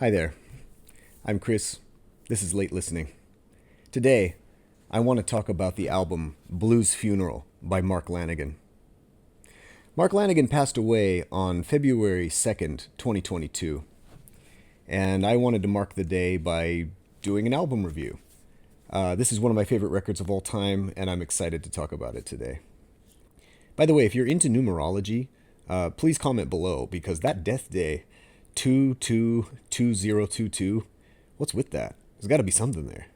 Hi there. I'm Chris. This is Late Listening. Today, I want to talk about the album Blues Funeral by Mark Lanegan. Mark Lanegan passed away on February 2nd, 2022, and I wanted to mark the day by doing an album review. This is one of my favorite records of all time, and I'm excited to talk about it today. By the way, if you're into numerology, please comment below, because that death day, 222022, what's with that? There's got to be something there.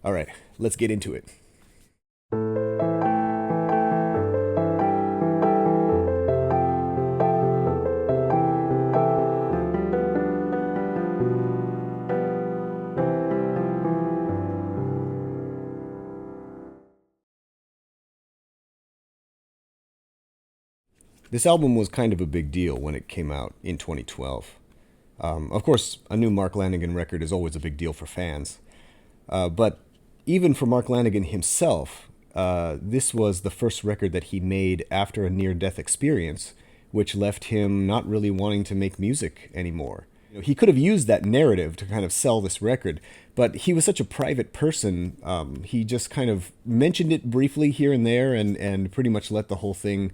All right, let's get into it. This album was kind of a big deal when it came out in 2012. Of course, a new Mark Lanegan record is always a big deal for fans. But even for Mark Lanegan himself, this was the first record that he made after a near-death experience, which left him not really wanting to make music anymore. He could have used that narrative to kind of sell this record, but he was such a private person, he just kind of mentioned it briefly here and there and pretty much let the whole thing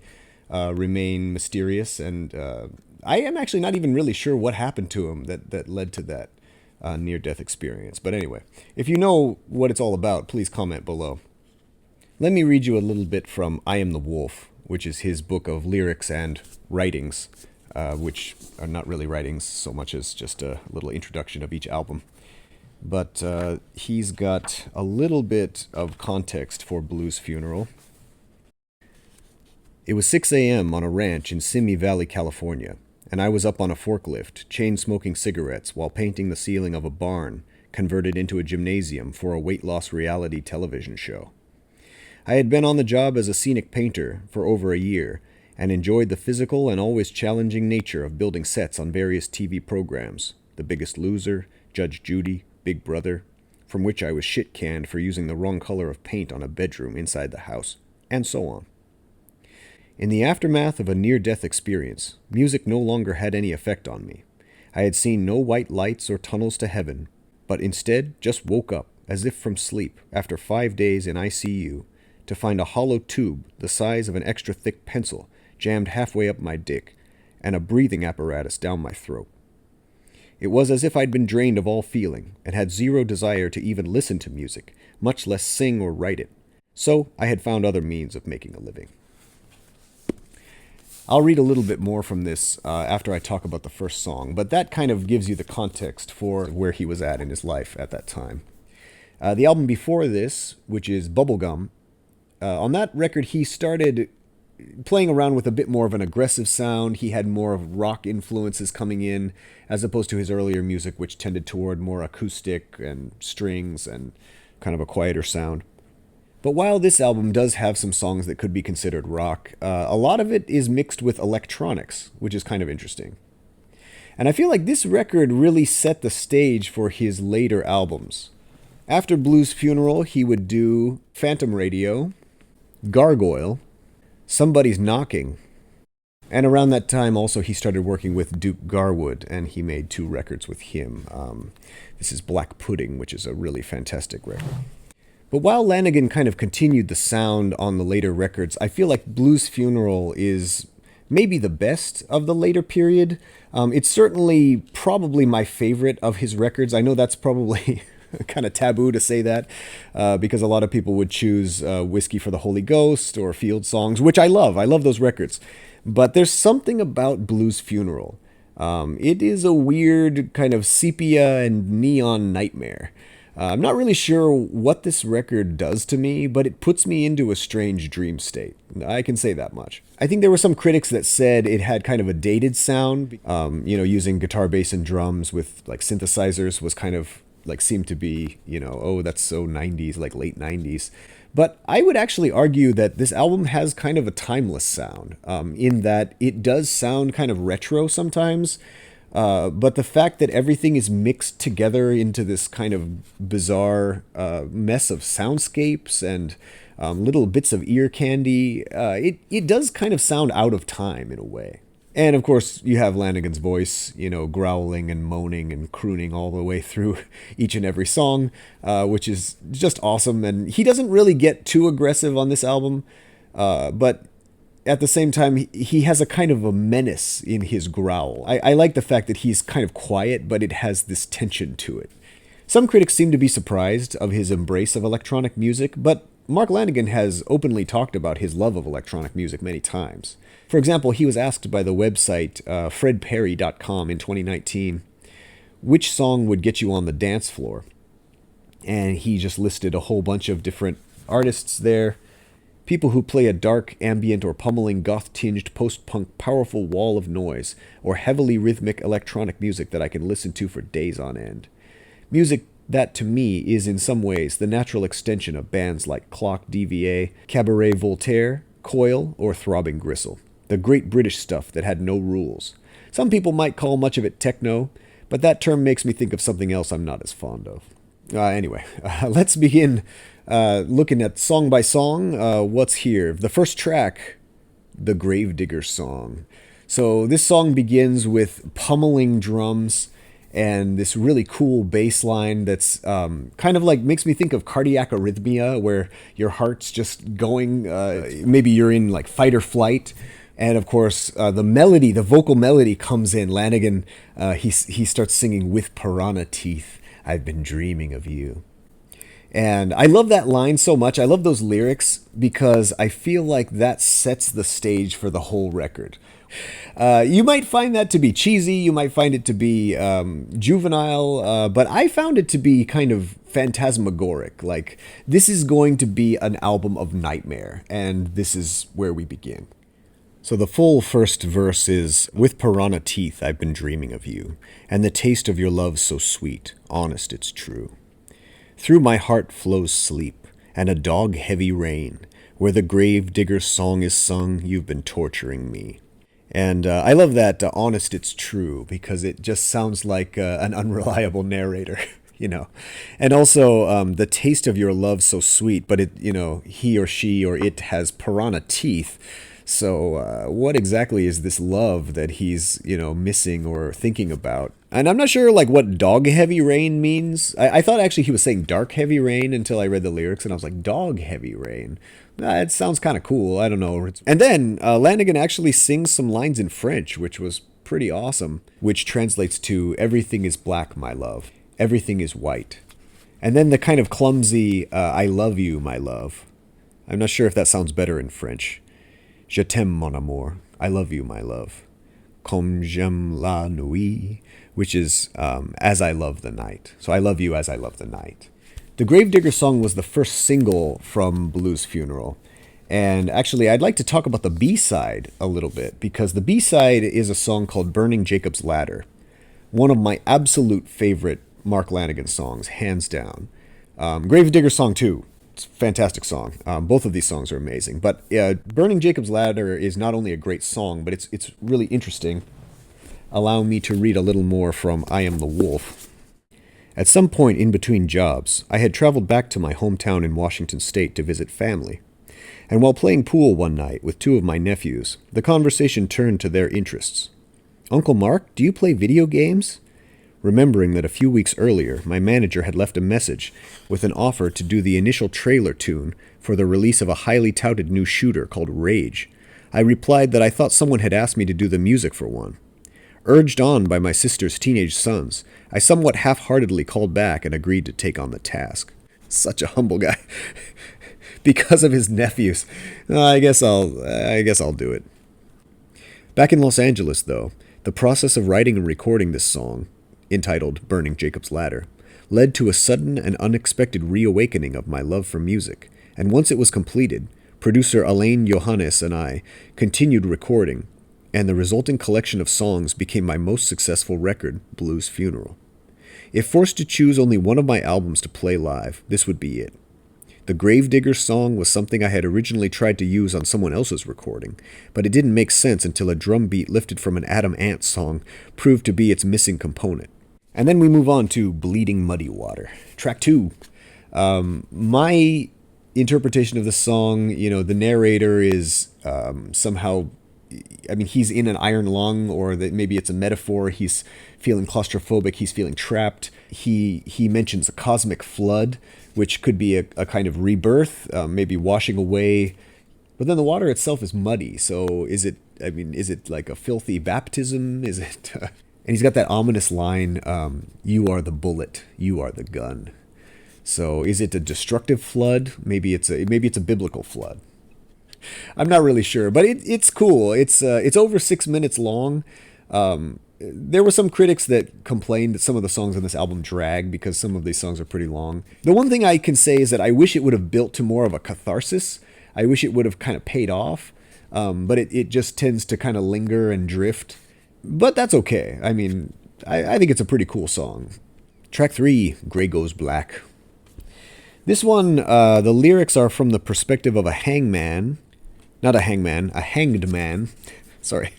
remain mysterious. And I am actually not even really sure what happened to him that led to that near-death experience. But anyway, if you know what it's all about, please comment below. Let me read you a little bit from I Am the Wolf, which is his book of lyrics and writings, which are not really writings so much as just a little introduction of each album. But he's got a little bit of context for Blues Funeral. It was 6 a.m. on a ranch in Simi Valley, California, and I was up on a forklift, chain-smoking cigarettes while painting the ceiling of a barn converted into a gymnasium for a weight-loss reality television show. I had been on the job as a scenic painter for over a year and enjoyed the physical and always challenging nature of building sets on various TV programs, The Biggest Loser, Judge Judy, Big Brother, from which I was shit-canned for using the wrong color of paint on a bedroom inside the house, and so on. In the aftermath of a near-death experience, music no longer had any effect on me. I had seen no white lights or tunnels to heaven, but instead just woke up, as if from sleep, after 5 days in ICU, to find a hollow tube the size of an extra-thick pencil jammed halfway up my dick, and a breathing apparatus down my throat. It was as if I'd been drained of all feeling, and had zero desire to even listen to music, much less sing or write it. So I had found other means of making a living. I'll read a little bit more from this after I talk about the first song, but that kind of gives you the context for where he was at in his life at that time. The album before this, which is Bubblegum, on that record he started playing around with a bit more of an aggressive sound. He had more of rock influences coming in, as opposed to his earlier music, which tended toward more acoustic and strings and kind of a quieter sound. But while this album does have some songs that could be considered rock, a lot of it is mixed with electronics, which is kind of interesting. And I feel like this record really set the stage for his later albums. After Blues Funeral, he would do Phantom Radio, Gargoyle, Somebody's Knocking, and around that time also he started working with Duke Garwood, and he made 2 records with him. This is Black Pudding, which is a really fantastic record. But while Lanegan kind of continued the sound on the later records, I feel like Blues Funeral is maybe the best of the later period. It's certainly probably my favorite of his records. I know that's probably kind of taboo to say that, because a lot of people would choose Whiskey for the Holy Ghost or Field Songs, which I love. I love those records. But there's something about Blues Funeral. It is a weird kind of sepia and neon nightmare. I'm not really sure what this record does to me, but it puts me into a strange dream state. I can say that much. I think there were some critics that said it had kind of a dated sound. Using guitar, bass, and drums with like synthesizers was kind of like seemed to be, oh, that's so 90s, like late 90s. But I would actually argue that this album has kind of a timeless sound, in that it does sound kind of retro sometimes. But the fact that everything is mixed together into this kind of bizarre mess of soundscapes and little bits of ear candy, it does kind of sound out of time in a way. And of course, you have Lanegan's voice, growling and moaning and crooning all the way through each and every song, which is just awesome. And he doesn't really get too aggressive on this album, but at the same time, he has a kind of a menace in his growl. I like the fact that he's kind of quiet, but it has this tension to it. Some critics seem to be surprised of his embrace of electronic music, but Mark Lanegan has openly talked about his love of electronic music many times. For example, he was asked by the website fredperry.com in 2019 which song would get you on the dance floor. And he just listed a whole bunch of different artists there. People who play a dark, ambient, or pummeling goth-tinged post-punk powerful wall of noise, or heavily rhythmic electronic music that I can listen to for days on end. Music that, to me, is in some ways the natural extension of bands like Clock DVA, Cabaret Voltaire, Coil, or Throbbing Gristle. The great British stuff that had no rules. Some people might call much of it techno, but that term makes me think of something else I'm not as fond of. Anyway, let's begin looking at song by song. What's here? The first track, the Gravedigger song. So this song begins with pummeling drums and this really cool bass line that's kind of like makes me think of cardiac arrhythmia, where your heart's just going, maybe you're in like fight or flight. And of course, the vocal melody comes in. Lanegan, he starts singing with piranha teeth. I've been dreaming of you. And I love that line so much. I love those lyrics because I feel like that sets the stage for the whole record. You might find that to be cheesy, you might find it to be juvenile, but I found it to be kind of phantasmagoric. Like, this is going to be an album of nightmare, and this is where we begin. So the full first verse is, with piranha teeth I've been dreaming of you, and the taste of your love so sweet, honest it's true. Through my heart flows sleep, and a dog-heavy rain, where the Gravedigger's song is sung, you've been torturing me. And I love that honest it's true, because it just sounds like an unreliable narrator, And also, the taste of your love so sweet, but he or she or it has piranha teeth. So what exactly is this love that he's, missing or thinking about? And I'm not sure, what dog-heavy rain means. I thought actually he was saying dark-heavy rain until I read the lyrics, and I was like, dog-heavy rain? It sounds kind of cool. I don't know. And then Lanegan actually sings some lines in French, which was pretty awesome, which translates to, everything is black, my love. Everything is white. And then the kind of clumsy, I love you, my love. I'm not sure if that sounds better in French. Je t'aime, mon amour. I love you, my love. Comme j'aime la nuit, which is as I love the night. So I love you as I love the night. The Gravedigger song was the first single from Blues Funeral. And actually, I'd like to talk about the B-side a little bit, because the B-side is a song called Burning Jacob's Ladder. One of my absolute favorite Mark Lanegan songs, hands down. Gravedigger song too. It's a fantastic song. Both of these songs are amazing. But Burning Jacob's Ladder is not only a great song, but it's really interesting. Allow me to read a little more from I Am the Wolf. At some point in between jobs, I had traveled back to my hometown in Washington State to visit family. And while playing pool one night with two of my nephews, the conversation turned to their interests. Uncle Mark, do you play video games? Remembering that a few weeks earlier, my manager had left a message with an offer to do the initial trailer tune for the release of a highly touted new shooter called Rage, I replied that I thought someone had asked me to do the music for one. Urged on by my sister's teenage sons, I somewhat half-heartedly called back and agreed to take on the task. Such a humble guy. Because of his nephews. I guess I'll do it. Back in Los Angeles, though, the process of writing and recording this song, entitled Burning Jacob's Ladder, led to a sudden and unexpected reawakening of my love for music, and once it was completed, producer Alain Johannes and I continued recording, and the resulting collection of songs became my most successful record, Blues Funeral. If forced to choose only one of my albums to play live, this would be it. The Gravedigger song was something I had originally tried to use on someone else's recording, but it didn't make sense until a drum beat lifted from an Adam Ant song proved to be its missing component. And then we move on to Bleeding Muddy Water, track 2. My interpretation of the song, the narrator is somehow I mean, he's in an iron lung, or that maybe it's a metaphor. He's feeling claustrophobic. He's feeling trapped. He mentions a cosmic flood, which could be a kind of rebirth, maybe washing away. But then the water itself is muddy. So is it like a filthy baptism? Is it? And he's got that ominous line, "You are the bullet, you are the gun." So is it a destructive flood? Maybe it's a biblical flood. I'm not really sure, but it's cool. It's over 6 minutes long. There were some critics that complained that some of the songs on this album drag because some of these songs are pretty long. The one thing I can say is that I wish it would have built to more of a catharsis. I wish it would have kind of paid off, but it just tends to kind of linger and drift. But that's okay. I mean, I think it's a pretty cool song. Track 3, Grey Goes Black. This one, the lyrics are from the perspective of a hangman. Not a hangman, a hanged man. Sorry.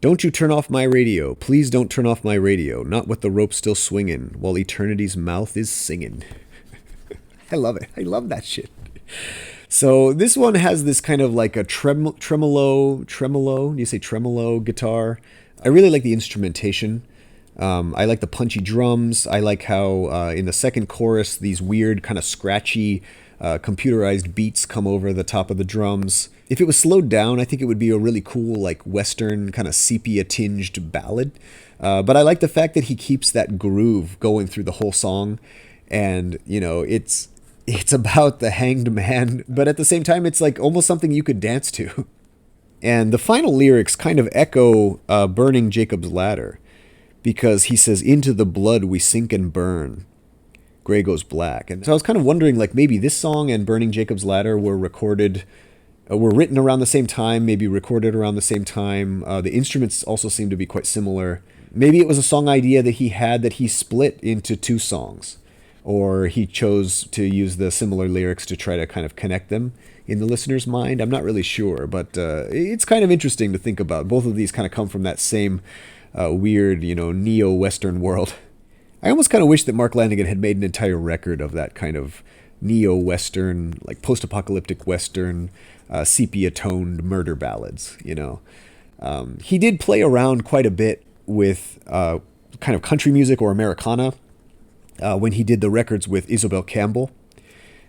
Don't you turn off my radio. Please don't turn off my radio. Not with the rope still swinging while eternity's mouth is singing. I love it. I love that shit. So this one has this kind of like a tremolo, do you say tremolo guitar? I really like the instrumentation. I like the punchy drums. I like how in the second chorus, these weird kind of scratchy computerized beats come over the top of the drums. If it was slowed down, I think it would be a really cool, like Western kind of sepia-tinged ballad. But I like the fact that he keeps that groove going through the whole song. And, you know, it's about the hanged man, but at the same time, it's like almost something you could dance to. And the final lyrics kind of echo Burning Jacob's Ladder, because he says, "Into the blood we sink and burn. Grey goes black." And so I was kind of wondering, like, maybe this song and Burning Jacob's Ladder were written around the same time, maybe recorded around the same time. The instruments also seem to be quite similar. Maybe it was a song idea that he had that he split into 2 songs. Or he chose to use the similar lyrics to try to kind of connect them in the listener's mind. I'm not really sure, but it's kind of interesting to think about. Both of these kind of come from that same weird, neo-Western world. I almost kind of wish that Mark Lanegan had made an entire record of that kind of neo-Western, like post-apocalyptic Western, sepia-toned murder ballads, He did play around quite a bit with kind of country music or Americana. When he did the records with Isobel Campbell.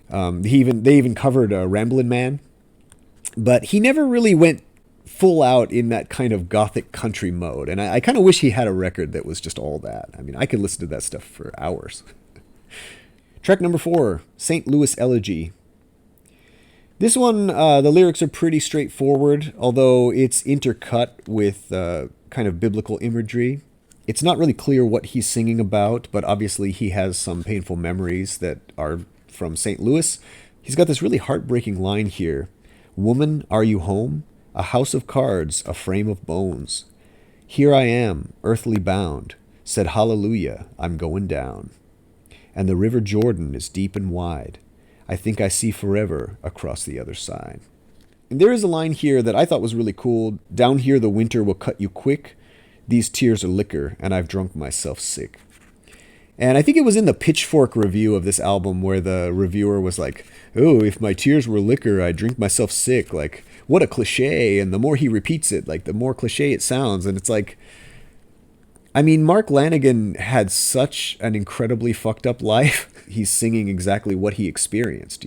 They even covered Ramblin' Man. But he never really went full out in that kind of gothic country mode. And I kind of wish he had a record that was just all that. I mean, I could listen to that stuff for hours. Track number 4, St. Louis Elegy. This one, the lyrics are pretty straightforward, although it's intercut with kind of biblical imagery. It's not really clear what he's singing about, but obviously he has some painful memories that are from St. Louis. He's got this really heartbreaking line here. "Woman, are you home? A house of cards, a frame of bones. Here I am, earthly bound. Said hallelujah, I'm going down. And the river Jordan is deep and wide. I think I see forever across the other side." And there is a line here that I thought was really cool. "Down here the winter will cut you quick. These tears are liquor, and I've drunk myself sick." And I think it was in the Pitchfork review of this album where the reviewer was like, "Oh, if my tears were liquor, I'd drink myself sick." Like, what a cliche. And the more he repeats it, like, the more cliche it sounds. And it's like, I mean, Mark Lanegan had such an incredibly fucked up life. He's singing exactly what he experienced,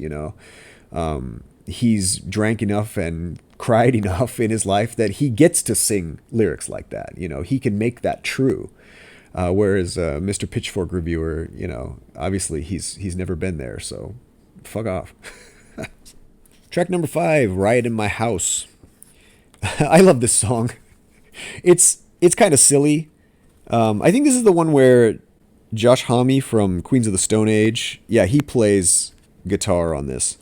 He's drank enough and cried enough in his life that he gets to sing lyrics like that. He can make that true. Whereas Mr. Pitchfork reviewer, obviously he's never been there, so fuck off. Track number 5, Riot in My House. I love this song. It's kind of silly. I think this is the one where Josh Homme from Queens of the Stone Age, he plays guitar on this.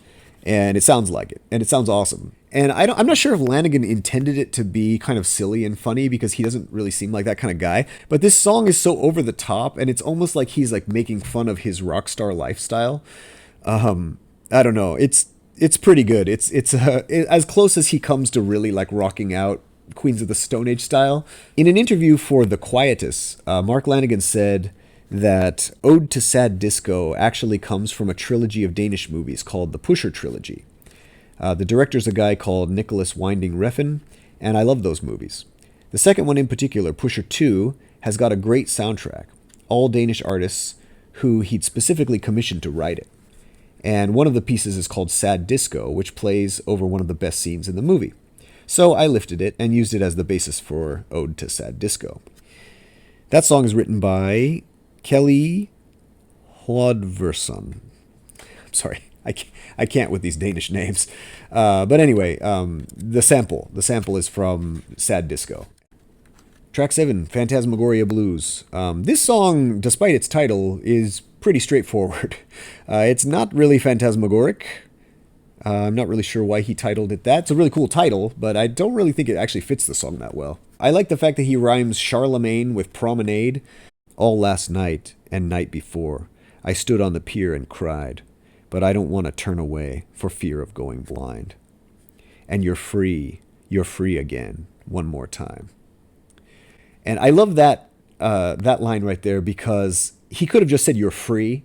And it sounds like it. And it sounds awesome. And I'm not sure if Lanegan intended it to be kind of silly and funny because he doesn't really seem like that kind of guy. But this song is so over the top, and it's almost like he's like making fun of his rock star lifestyle. I don't know. It's pretty good. It's as close as he comes to really like rocking out Queens of the Stone Age style. In an interview for The Quietus, Mark Lanegan said that Ode to Sad Disco actually comes from a trilogy of Danish movies called the Pusher Trilogy. The director's a guy called Nicholas Winding Refn, and I love those movies. The second one in particular, Pusher 2, has got a great soundtrack. All Danish artists who he'd specifically commissioned to write it. And one of the pieces is called Sad Disco, which plays over one of the best scenes in the movie. So I lifted it and used it as the basis for Ode to Sad Disco. That song is written by Kelly Hlodversson. I'm sorry, I can't with these Danish names. But anyway, the sample is from Sad Disco. Track 7, Phantasmagoria Blues. This song, despite its title, is pretty straightforward. It's not really phantasmagoric. I'm not really sure why he titled it that. It's a really cool title, but I don't really think it actually fits the song that well. I like the fact that he rhymes Charlemagne with promenade. All last night and night before, I stood on the pier and cried, but I don't want to turn away for fear of going blind. And you're free again, one more time. And I love that line right there because he could have just said you're free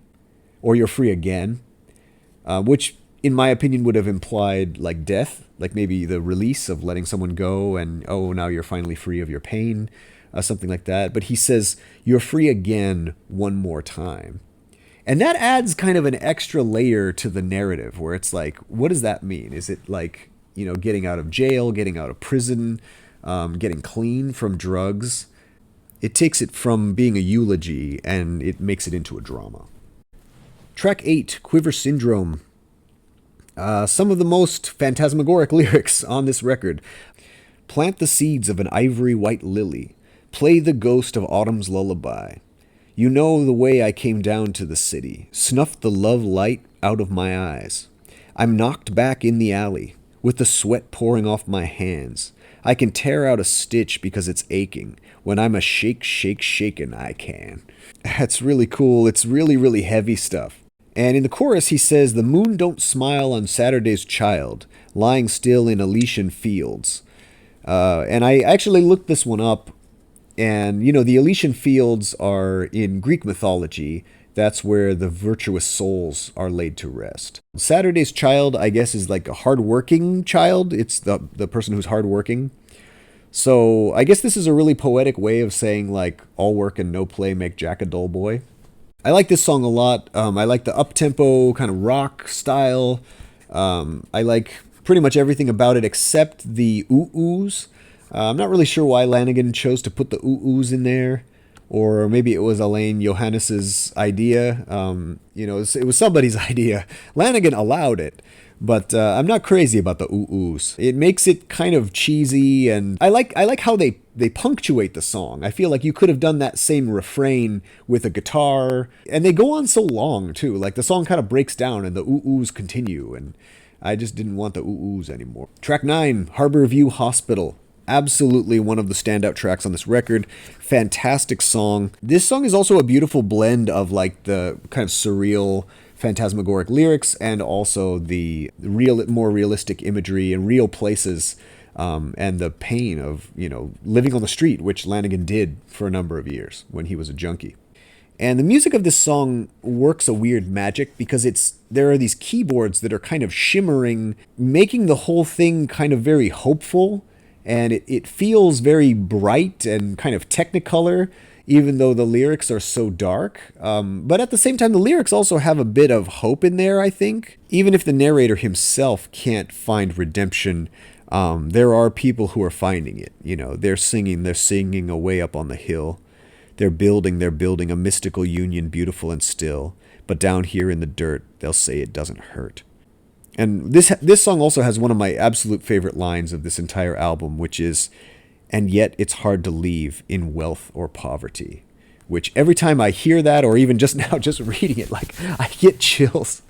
or you're free again, which in my opinion would have implied like death, like maybe the release of letting someone go and, oh, now you're finally free of your pain, something like that. But he says you're free again one more time. And that adds kind of an extra layer to the narrative where it's like, what does that mean? Is it like, getting out of jail, getting out of prison, getting clean from drugs? It takes it from being a eulogy and it makes it into a drama. Track 8, Quiver Syndrome. Some of the most phantasmagoric lyrics on this record. Plant the seeds of an ivory white lily. Play the ghost of autumn's lullaby. You know the way I came down to the city. Snuffed the love light out of my eyes. I'm knocked back in the alley, with the sweat pouring off my hands. I can tear out a stitch because it's aching. When I'm a shakin' I can. That's really cool. It's really, really heavy stuff. And in the chorus, he says, the moon don't smile on Saturday's child, lying still in Elysian fields. And I actually looked this one up. And, the Elysian fields are in Greek mythology. That's where the virtuous souls are laid to rest. Saturday's child, I guess, is like a hardworking child. It's the person who's hardworking. So I guess this is a really poetic way of saying, like, all work and no play make Jack a dull boy. I like this song a lot. I like the up-tempo kind of rock style. I like pretty much everything about it except the ooh-oohs. I'm not really sure why Lanegan chose to put the ooh-oohs in there, or maybe it was Elaine Johannes's idea. It was somebody's idea. Lanegan allowed it, but I'm not crazy about the ooh-oohs. It makes it kind of cheesy, and I like how they punctuate the song. I feel like you could have done that same refrain with a guitar, and they go on so long too. Like the song kind of breaks down, and the ooh-oohs continue, and I just didn't want the ooh-oohs anymore. Track 9, Harborview Hospital. Absolutely one of the standout tracks on this record. Fantastic song. This song is also a beautiful blend of like the kind of surreal phantasmagoric lyrics and also the more realistic imagery and real places, and the pain of, living on the street, which Lanegan did for a number of years when he was a junkie. And the music of this song works a weird magic because there are these keyboards that are kind of shimmering, making the whole thing kind of very hopeful. And it feels very bright and kind of technicolor, even though the lyrics are so dark. But at the same time, the lyrics also have a bit of hope in there, I think. Even if the narrator himself can't find redemption, there are people who are finding it. They're singing away up on the hill. They're building a mystical union, beautiful and still. But down here in the dirt, they'll say it doesn't hurt. And this song also has one of my absolute favorite lines of this entire album, which is, and yet it's hard to leave in wealth or poverty. Which every time I hear that, or even just now, just reading it, like, I get chills.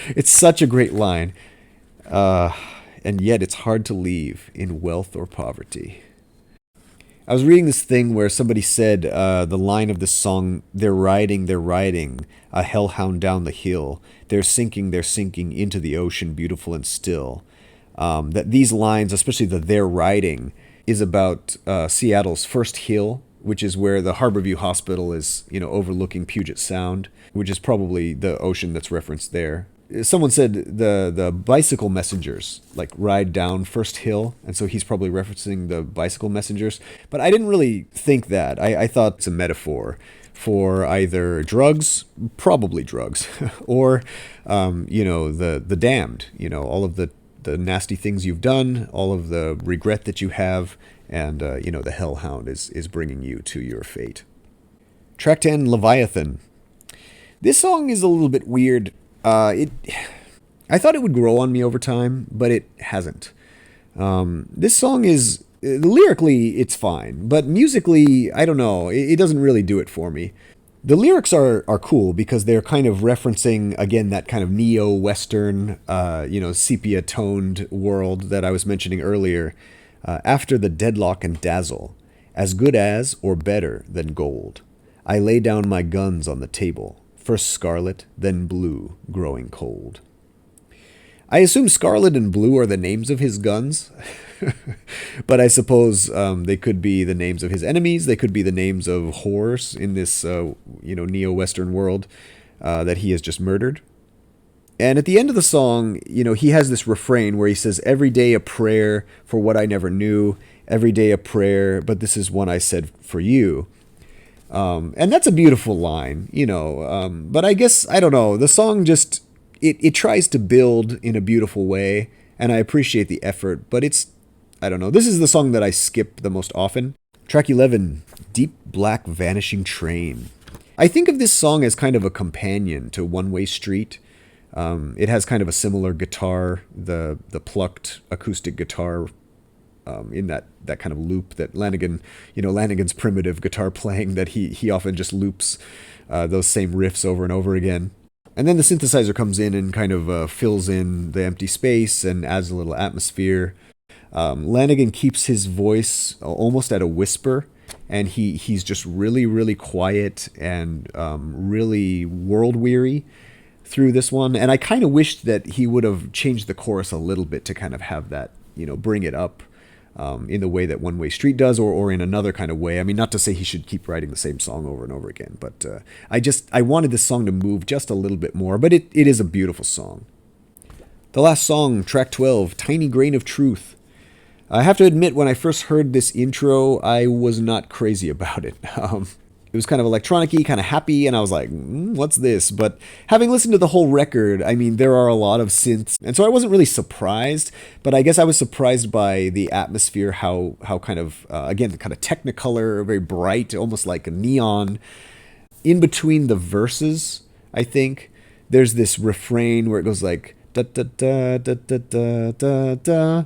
It's such a great line. And yet it's hard to leave in wealth or poverty. I was reading this thing where somebody said the line of this song, they're riding, a hellhound down the hill. They're sinking into the ocean, beautiful and still. That these lines, especially the they're riding, is about Seattle's first hill, which is where the Harborview Hospital is, overlooking Puget Sound, which is probably the ocean that's referenced there. someone said the bicycle messengers like ride down first hill, and so he's probably referencing the bicycle messengers. But I didn't really think that. I thought it's a metaphor for either drugs, probably drugs, or the damned. All of the nasty things you've done, all of the regret that you have, and the hellhound is bringing you to your fate. Track 10, Leviathan. This song is a little bit weird. I thought it would grow on me over time, but it hasn't. This song is, lyrically, it's fine, but musically, I don't know, it doesn't really do it for me. The lyrics are cool because they're kind of referencing, again, that kind of neo-Western, sepia-toned world that I was mentioning earlier. After the deadlock and dazzle, as good as or better than gold, I lay down my guns on the table, first scarlet, then blue, growing cold. I assume scarlet and blue are the names of his guns, but I suppose they could be the names of his enemies. They could be the names of whores in this, neo-Western world that he has just murdered. And at the end of the song, he has this refrain where he says, every day a prayer for what I never knew, every day a prayer, but this is one I said for you. And that's a beautiful line, but I guess, I don't know, the song just, it tries to build in a beautiful way, and I appreciate the effort, but I don't know, this is the song that I skip the most often. Track 11, Deep Black Vanishing Train. I think of this song as kind of a companion to One Way Street. It has kind of a similar guitar, the plucked acoustic guitar in that kind of loop that Lanegan's primitive guitar playing, that he often just loops those same riffs over and over again. And then the synthesizer comes in and kind of fills in the empty space and adds a little atmosphere. Lanegan keeps his voice almost at a whisper, and he's just really, really quiet and really world-weary through this one. And I kind of wished that he would have changed the chorus a little bit to kind of have that, bring it up in the way that One Way Street does, or in another kind of way. I mean, not to say he should keep writing the same song over and over again, but I wanted this song to move just a little bit more, but it is a beautiful song. The last song, track 12, Tiny Grain of Truth. I have to admit, when I first heard this intro, I was not crazy about it. It was kind of electronic-y, kind of happy, and I was like, what's this? But having listened to the whole record, I mean, there are a lot of synths, and so I wasn't really surprised, but I guess I was surprised by the atmosphere, how kind of, again, kind of technicolor, very bright, almost like a neon. In between the verses, I think, there's this refrain where it goes like, da-da-da-da-da-da-da-da,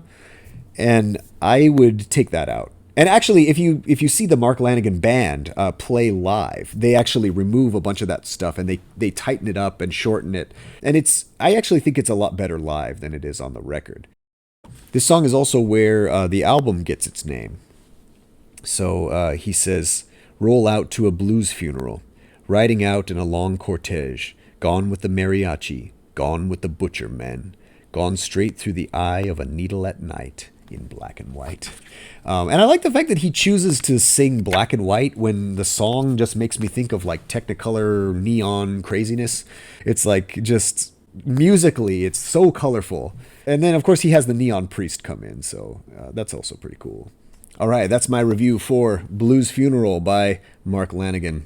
and I would take that out. And actually, if you see the Mark Lanegan Band play live, they actually remove a bunch of that stuff and they tighten it up and shorten it. And I actually think it's a lot better live than it is on the record. This song is also where the album gets its name. So he says, roll out to a blues funeral, riding out in a long cortege, gone with the mariachi, gone with the butcher men, gone straight through the eye of a needle at night, in black and white. And I like the fact that he chooses to sing black and white when the song just makes me think of like Technicolor neon craziness. It's like just musically, it's so colorful. And then of course he has the neon priest come in, so that's also pretty cool. All right, that's my review for Blues Funeral by Mark Lanegan,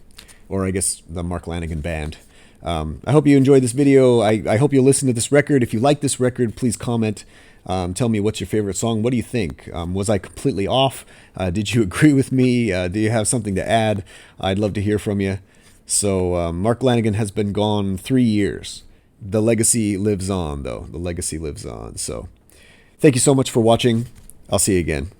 or I guess the Mark Lanegan Band. I hope you enjoyed this video. I hope you'll listen to this record. If you like this record, please comment. Tell me what's your favorite song. What do you think? Was I completely off? Did you agree with me? Do you have something to add? I'd love to hear from you. So Mark Lanegan has been gone 3 years. The legacy lives on, though. The legacy lives on. So thank you so much for watching. I'll see you again.